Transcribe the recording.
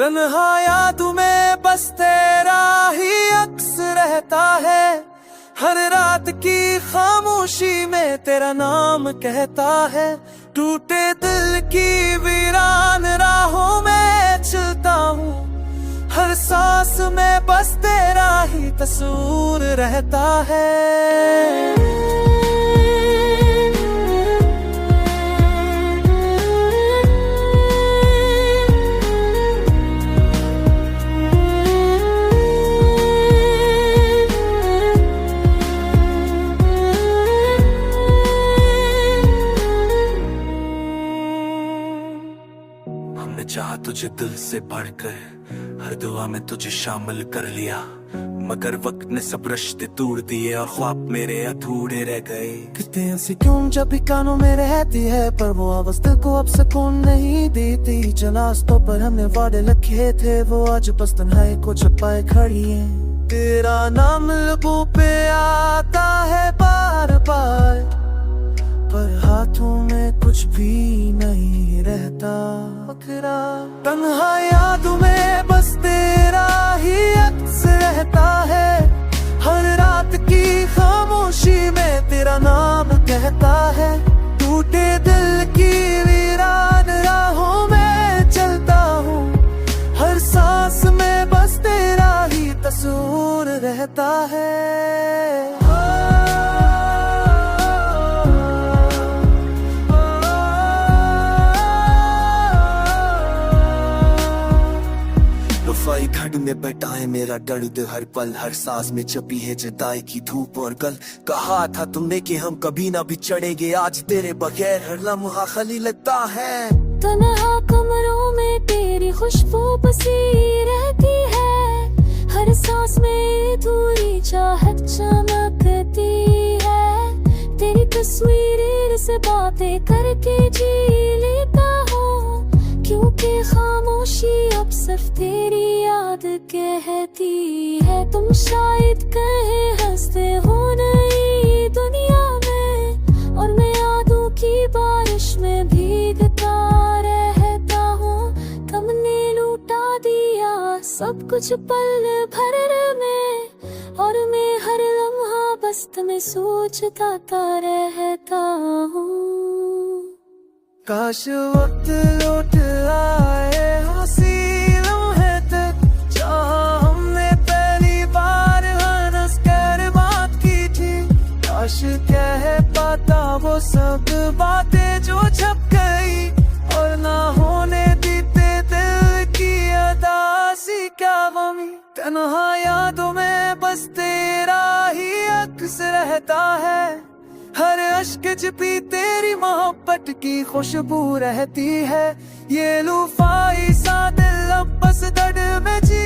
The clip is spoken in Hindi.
तन्हा यादों में बस तेरा ही अक्स रहता है, हर रात की खामोशी में तेरा नाम कहता है। टूटे दिल की वीरान राहों में चलता हूँ, हर सांस में बस तेरा ही तस्वीर रहता है। हमने चाहा तुझे दिल से बढ़कर, हर दुआ में तुझे शामिल कर लिया, मगर वक्त ने सब रिश्ते तोड़ दिए और ख्वाब मेरे अधूरे रह गए। कितने ऐसी क्यों जब भी कानों में रहती है, पर वो आवाज़ दिल को अब सुकून नहीं देती। जनाज़ों पर हमने वादे रखे थे, वो आज बस तन्हाई को छुपाए खड़ी है। तेरा नाम लबों पे आता है बार बार, पर हाथों में कुछ भी नहीं रहता। तन्हा यादों में बस तेरा ही अक्स रहता है, हर रात की खामोशी में तेरा नाम कहता है। टूटे दिल की वीरान राहों में चलता हूँ, हर सांस में बस तेरा ही तस्वीर रहता है। घड़ में बैठा है मेरा दर्द, हर पल हर सांस में छपी है जुदाई की धूप। और कल कहा था तुमने कि हम कभी ना बिछड़ेंगे, आज तेरे बगैर हर लम्हा खाली लगता है। तन्हा कमरों में तेरी खुशबू बसी रहती है, हर सांस में अधूरी चाहत चमकती है। तेरी तस्वीर से बातें करके जी लेता हूँ, क्योंकि खामोशी अब सिर्फ तेरी याद कहती है। तुम शायद कहे हंसते हो नई दुनिया में, और मैं यादों की बारिश में भीगता रहता हूँ। तुमने लूटा दिया सब कुछ पल भर में, और मैं हर लम्हा बस तुम्हें सोचता रहता हूँ। काश वक्त लौट आए हंसी लम्हे तक, जहाँ हमने पहली बार हंस कर बात की थी। काश कह पाता वो सब बातें जो छप गई, और ना होने दीते दिल की अदासी क्या गमी। तन्हा यादों में बस तेरा ही अक्स रहता है, हर अश्क भी तेरी मोहब्बत की खुशबू रहती है। ये लूफाई सा दिल अब बस दर्द में जी